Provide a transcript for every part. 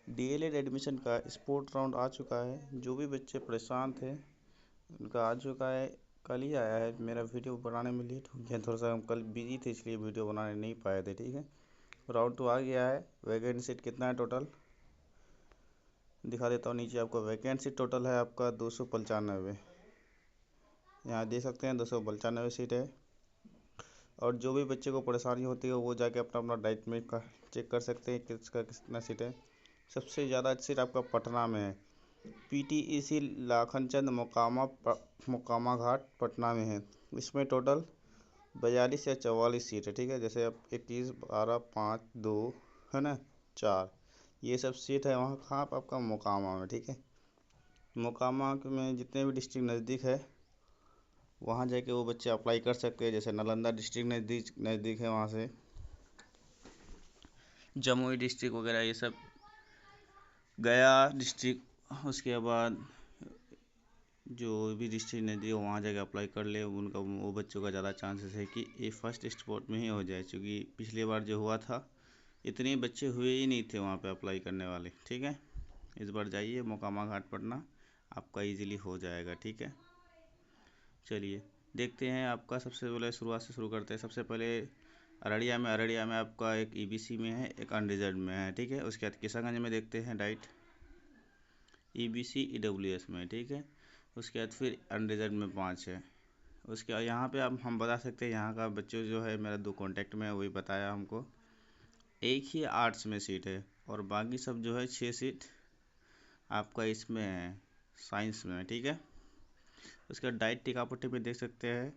DElEd admission का sport round आ चुका है। जो भी बच्चे परेशान थे उनका आ चुका है, कल ही आया है। मेरा वीडियो बनाने में लेट हो गया, थोड़ा सा हम कल बिजी थे इसलिए वीडियो बनाने नहीं पाए थे। ठीक है, राउंड 2 आ गया है। वैकेंसी सीट कितना है टोटल दिखा देता हूँ नीचे आपको। वैकेंसी टोटल है आपका 295, यहाँ देख सकते हैं 295 सीट है। और जो भी बच्चे को परेशानी होती है वो जाके अपना अपना डाइट में का चेक कर सकते हैं किसका कितना सीट है। सबसे ज़्यादा सीट आपका पटना में है। पीटीईसी लाखनचंद मोकामा घाट पटना में है। इसमें टोटल 42 या 44 सीट है। ठीक है, जैसे अब 21, 12, 5, 2 है ना, 4, ये सब सीट है। वहाँ कहाँ पर आपका मोकामा में। ठीक है, मोकामा में जितने भी डिस्ट्रिक्ट नज़दीक है वहाँ जाके वो बच्चे अप्लाई कर सकते हैं। जैसे नालंदा डिस्ट्रिक्ट नज़दीक है, वहाँ से जमुई डिस्ट्रिक्ट वगैरह ये सब, गया डिस्ट्रिक्ट, उसके बाद जो भी डिस्ट्रिक्ट नज़दीक है वहाँ जाके अप्लाई कर ले। उनका वो बच्चों का ज़्यादा चांसेस है कि ये फर्स्ट स्पॉट में ही हो जाए, क्योंकि पिछली बार जो हुआ था इतने बच्चे हुए ही नहीं थे वहाँ पे अप्लाई करने वाले। ठीक है, इस बार जाइए मोकामा घाट पटना, आपका इजीली हो जाएगा। ठीक है, चलिए देखते हैं आपका। सबसे पहले शुरुआत से शुरू करते हैं। सबसे पहले अररिया में आपका एक ईबीसी में है, एक अनरिजर्व में है। ठीक है, उसके बाद किशनगंज में देखते हैं डाइट ईबीसी ईडब्ल्यूएस में। ठीक है, उसके बाद फिर अनरिजर्व में 5 है। उसके बाद यहाँ पे अब हम बता सकते हैं यहाँ का बच्चों जो है, मेरा 2 कॉन्टैक्ट में है वही बताया हमको, एक ही आर्ट्स में सीट है और बाकी सब जो है 6 सीट आपका इसमें है, साइंस में। ठीक है, उसके बाद डाइट टिकापुटी में देख सकते हैं,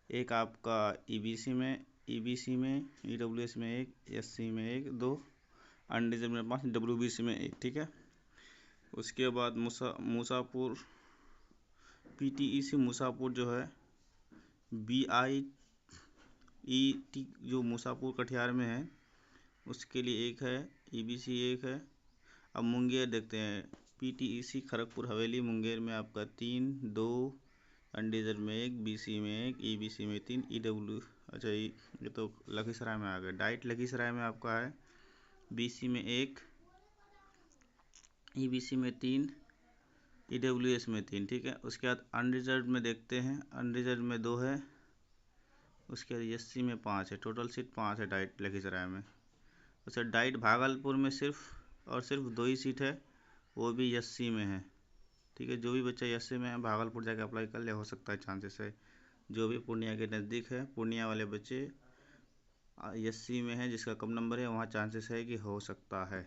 एक आपका ईबीसी में ईडब्ल्यूएस में एक, एससी में एक, 2 अनरिजर्व में 5, डब्ल्यूबीसी में एक। ठीक है, उसके बाद मूसापुर पीटीईसी मूसापुर जो है बीआईईटी जो मूसापुर कटिहार में है उसके लिए एक है, ईबीसी एक है। अब मुंगेर देखते हैं, पीटीईसी खड़गपुर हवेली मुंगेर में आपका 3, 2 अनरिजर्व में एक, बीसी में एक, ईबीसी में 3, ईडब्ल्यू अच्छा ये तो लखीसराय में आ गया। डाइट लखीसराय में आपका है, बीसी में एक, ईबीसी में 3, ईडब्ल्यूएस में 3। ठीक है, उसके बाद अनरिजर्व में देखते हैं, अनरिजर्व में 2 है, उसके बाद एससी में 5 है। टोटल सीट 5 है डाइट लखीसराय में। उसके डाइट भागलपुर में सिर्फ और सिर्फ 2 ही सीट है, वो भी एससी में है। ठीक है, जो भी बच्चा एससी में है भागलपुर जाके अप्लाई कर ले, हो सकता है चांसेस है। जो भी पूर्णिया के नज़दीक है, पूर्णिया वाले बच्चे एससी में है जिसका कम नंबर है, वहाँ चांसेस है कि हो सकता है।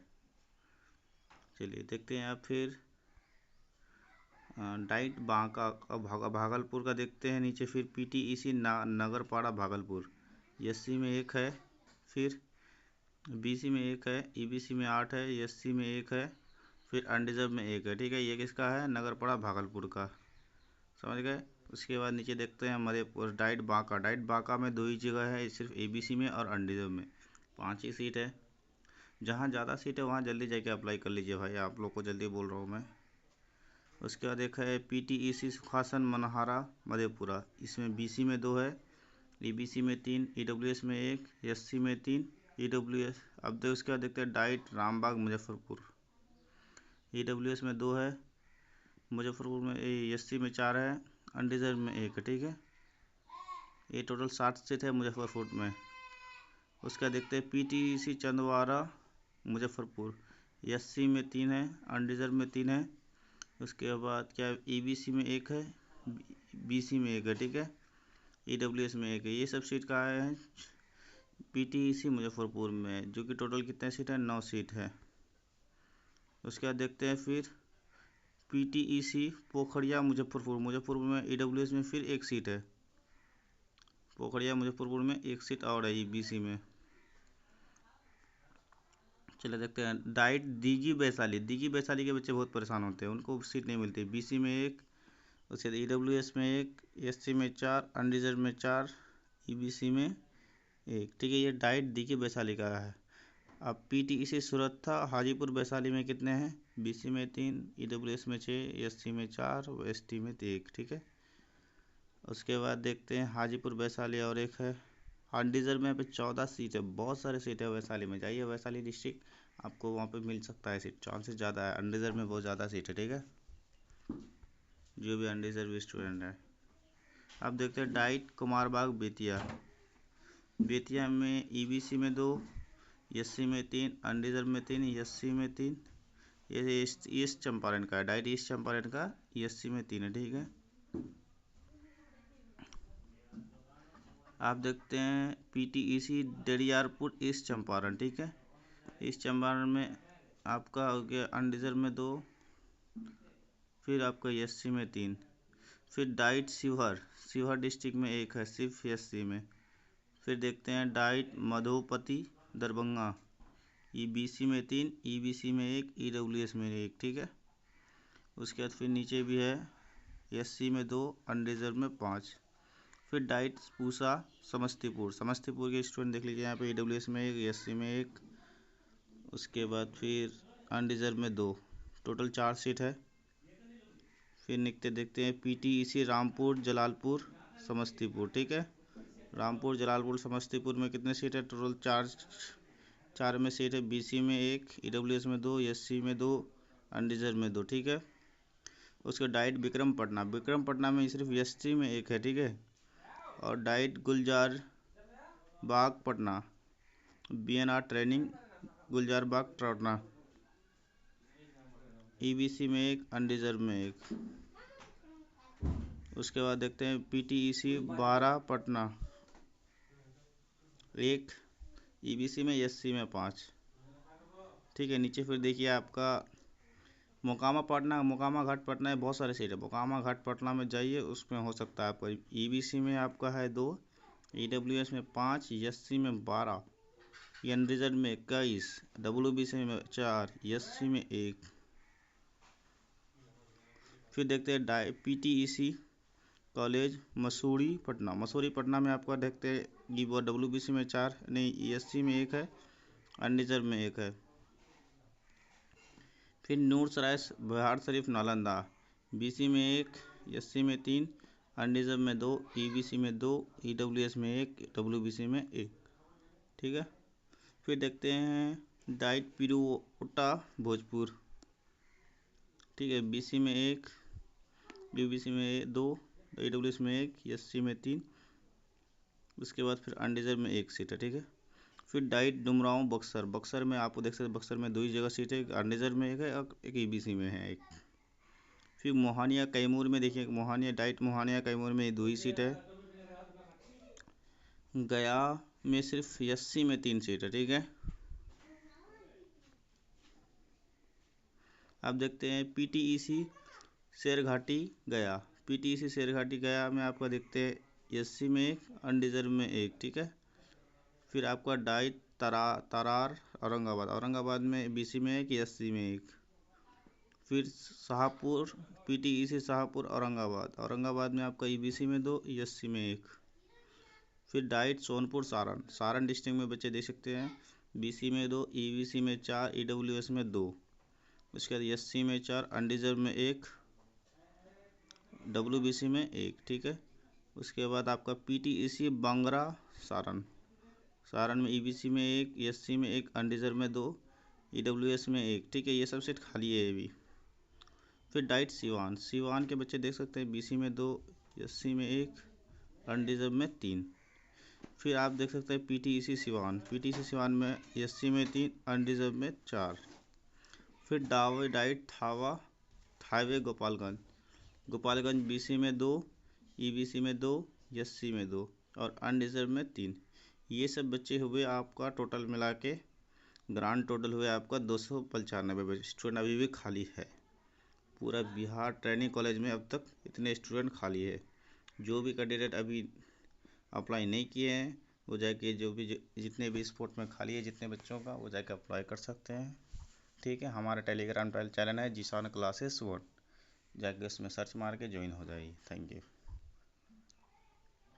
चलिए देखते हैं आप फिर डाइट बांका भागलपुर का देखते हैं नीचे। फिर पीटीईसी नगरपाड़ा भागलपुर, एससी में एक है, फिर बीसी में एक है, ईबीसी में 8 है, एससी में एक है, फिर अनरिजर्व में एक है। ठीक है, ये किसका है, नगरपाड़ा भागलपुर का, समझ गए। उसके बाद नीचे देखते हैं मधेपुर डाइट बांका में 2 ही जगह है, सिर्फ एबीसी में और अनरिजर्व में 5 ही सीट है। जहाँ ज़्यादा सीट है वहाँ जल्दी जाके अप्लाई कर लीजिए भाई, आप लोग को जल्दी बोल रहा हूँ मैं। उसके बाद एक है पीटीईसी सुखासन मनहारा मधेपुरा, इसमें बीसी में 2 है, ईबीसी में 3, ईडब्ल्यूएस में 1, एससी में 3, ईडब्ल्यूएस। अब उसके बाद देखते हैं डाइट रामबाग मुजफ्फरपुर, ईडब्ल्यूएस में 2 है, मुजफ्फरपुर में एससी में 4 है, अनरिजर्व में 1 है। ठीक है, ये टोटल 60 सीट है मुजफ्फरपुर में। उसका देखते हैं पीटीईसी चंदवारा मुजफ्फरपुर, एससी में 3 है, अनरिजर्व में 3 है। उसके बाद क्या ईबीसी में 1 है, बीसी में 1 है। ठीक है, ईडब्ल्यूएस में 1 है। ये सब सीट कहाँ है, पीटीईसी मुजफ्फरपुर में, जो कि टोटल कितने सीट है, 9 सीट है। उसके बाद देखते हैं फिर पीटीईसी पोखरिया मुजफ्फरपुर में ईडब्ल्यूएस में फिर 1 सीट है, पोखरिया मुजफ्फरपुर में 1 सीट और है ईबीसी में। चलिए देखते हैं डाइट दीगी वैशाली के बच्चे बहुत परेशान होते हैं, उनको सीट नहीं मिलती। बीसी में 1, उसके बाद ईडब्ल्यूएस में 1, एससी में 4, अनरिजर्व में 4, ईबीसी में 1। ठीक है, ये डाइट दीगी वैशाली का है। अब पीटीईसी सुरथा हाजीपुर वैशाली में कितने हैं, बीसी में 3, ईडब्ल्यूएस में 6, एससी में 4, एसटी में 1। ठीक है, उसके बाद देखते हैं हाजीपुर वैशाली और एक है अनरिजर्व में। पे 14 सीट है, बहुत सारे सीट है वैशाली में। जाइए वैशाली डिस्ट्रिक्ट, आपको वहाँ पे मिल सकता है सीट, चांसेस ज़्यादा है। अनरिजर्व में बहुत ज़्यादा सीट है, ठीक है, जो भी अनरिजर्व स्टूडेंट है। अब देखते हैं डाइट कुमारबाग बेतिया। बेतिया में ईबीसी में 2, एससी में 3, अनरिजर्व में 3, एससी में 3। ये ईस्ट चंपारण का है, डाइट ईस्ट चंपारण का एससी में 3 है, ठीक है। आप देखते हैं पीटीईसी डरियारपुर ईस्ट चंपारण, ठीक है। ईस्ट चंपारण में आपका हो गया अनरिजर्व में 2, फिर आपका एससी में 3। फिर डाइट शिवहर डिस्ट्रिक्ट में 1 है, सिर्फ एससी में। फिर देखते हैं डाइट मधुपति दरभंगा, ईबीसी में 3, ईबीसी में 1, ईडब्ल्यूएस में 1, ठीक है। उसके बाद फिर नीचे भी है एससी में 2, अनरिजर्व में 5। फिर डाइट पूसा समस्तीपुर के स्टूडेंट देख लीजिए यहाँ पे, ईडब्ल्यूएस में 1, एससी में 1। उसके बाद फिर अनरिजर्व में 2, टोटल 4 सीट है। फिर देखते हैं पीटीईसी रामपुर जलालपुर समस्तीपुर, ठीक है। रामपुर जलालपुर समस्तीपुर में कितने सीट है, टोटल 4 में सीट है। बीसी में 1, ईडब्ल्यूएस में 2, एससी में 2, अनरिजर्व में 2, ठीक है। उसके डाइट विक्रम पटना में सिर्फ एससी में 1 है, ठीक है। और डाइट गुलजार बाग पटना, बीएनआर ट्रेनिंग गुलजार बाग पटना, ईबीसी में 1, अनरिजर्व में 1। उसके बाद देखते हैं पीटीईसी 12 पटना 1, ईबीसी में एससी में 5, ठीक है। नीचे फिर देखिए आपका मोकामा घाट पटना में बहुत सारे सीट है। मोकामा घाट पटना में जाइए, उसमें हो सकता है आपको ईबीसी में आपका है 2, ईडब्ल्यूएस में 5, एससी में 12, अनरिजर्व में 21, डब्ल्यूबीसी में 4, एससी में 1। फिर देखते हैं पीटीईसी कॉलेज मसूरी पटना में आपका देखते हैं डब्ल्यूबीसी में 4 नहीं, एससी में 1 है, अनरिजर्व में 1 है। फिर नूरसराय बिहार शरीफ नालंदा, बीसी में 1, एससी में 3, अनरिजर्व में 2, ईबीसी में 2, ईडब्ल्यूएस में 1, डब्ल्यूबीसी में 1, ठीक है। फिर देखते हैं डाइट पिरुवोटा भोजपुर, ठीक है, बीसी में 1, यूबीसी में 2, ईडब्ल्यूएस में 1, एससी में 3। उसके बाद फिर अनरिजर्व में 1 सीट है, ठीक है। फिर डाइट डुमरांव बक्सर में आपको देख सकते हैं, बक्सर में 2 ही जगह सीट है, एक अनरिजर्व में 1 है और एक ईबीसी में है 1। फिर मोहानिया कैमूर में देखिए, डाइट मोहानिया कैमूर में 2 ही सीट है। गया में सिर्फ एससी में 3 सीट है, ठीक है। अब देखते हैं पीटीईसी शेरघाटी गया में आपका देखते हैं एससी में 1, अनरिजर्व में 1, ठीक है। फिर आपका डाइट तरार औरंगाबाद में बीसी में 1, एससी में 1। फिर शाहपुर पीटीईसी शाहपुर औरंगाबाद में आपका ईबीसी में 2, एससी में 1। फिर डाइट सोनपुर सारण डिस्ट्रिक्ट में बच्चे देख सकते हैं, बीसी में 2, ईबीसी में 4, ईडब्ल्यूएस में 2। उसके बाद एससी में 4, अनरिजर्व में 1, डब्ल्यूबीसी में 1, ठीक है। उसके बाद आपका पीटीईसी बांगरा सारण में ईबीसी में 1, एससी में 1, अनरिजर्व में 2, ईडब्ल्यूएस में 1, ठीक है। ये सब सीट खाली है अभी। फिर डाइट सीवान के बच्चे देख सकते हैं, बीसी में 2, एससी में 1, अनरिजर्व में 3। फिर आप देख सकते हैं पीटीईसी सिवान में एससी में 3, अनरिजर्व में 4। फिर डाइट थावे गोपालगंज बीसी में 2, ईबीसी में 2, एससी में 2 और अनरिजर्व में 3। ये सब बच्चे हुए आपका टोटल मिला के ग्रांड टोटल हुए आपका 295 स्टूडेंट अभी भी खाली है। पूरा बिहार ट्रेनिंग कॉलेज में अब तक इतने स्टूडेंट खाली है। जो भी कैंडिडेट अभी अप्लाई नहीं किए हैं वो जाके जितने भी स्पोर्ट में खाली है जितने बच्चों का, वो जाके अप्लाई कर सकते हैं, ठीक है। हमारा टेलीग्राम चैनल है जीशान क्लासेस 1, जाके उसमें सर्च मार के ज्वाइन हो जाइए। Thank you.